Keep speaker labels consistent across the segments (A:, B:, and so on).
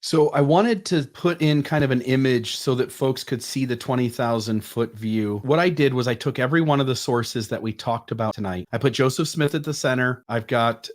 A: So I wanted to put in kind of an image so that folks could see the 20,000 foot view. What I did was I took every one of the sources that we talked about tonight. I put Joseph Smith at the center. I've got,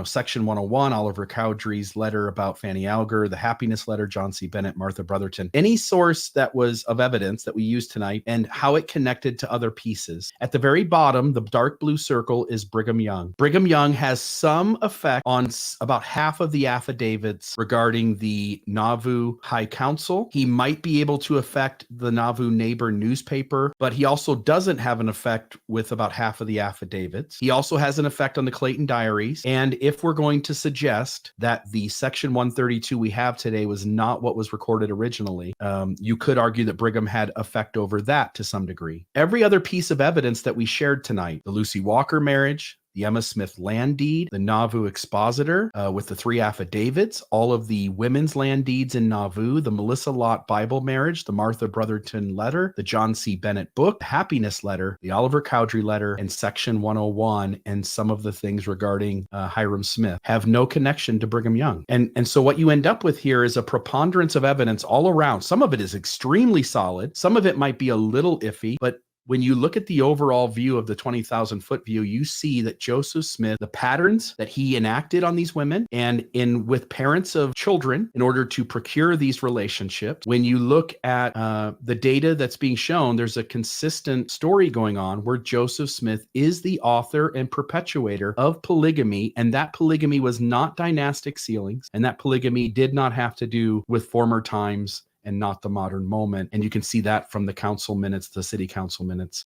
A: section 101, Oliver Cowdery's letter about Fanny Alger, the happiness letter, John C. Bennett, Martha Brotherton, any source that was of evidence that we used tonight and how it connected to other pieces. At the very bottom, the dark blue circle is Brigham Young. Brigham Young has some effect on about half of the affidavits regarding the Nauvoo High Council. He might be able to affect the Nauvoo Neighbor newspaper, but he also doesn't have an effect with about half of the affidavits. He also has an effect on the Clayton Diaries. And if we're going to suggest that the section 132 we have today was not what was recorded originally, you could argue that Brigham had effect over that to some degree. Every other piece of evidence that we shared tonight, the Lucy Walker marriage, the Emma Smith land deed, the Nauvoo expositor with the 3 affidavits, all of the women's land deeds in Nauvoo, the Melissa Lott Bible marriage, the Martha Brotherton letter, the John C. Bennett book, the happiness letter, the Oliver Cowdery letter, and section 101, and some of the things regarding Hiram Smith have no connection to Brigham Young. And so what you end up with here is a preponderance of evidence all around. Some of it is extremely solid. Some of it might be a little iffy, but when you look at the overall view of the 20,000 foot view, you see that Joseph Smith, the patterns that he enacted on these women and with parents of children in order to procure these relationships. When you look at the data that's being shown, there's a consistent story going on where Joseph Smith is the author and perpetuator of polygamy. And that polygamy was not dynastic sealings. And that polygamy did not have to do with former times and not the modern moment. And you can see that from the council minutes, the city council minutes.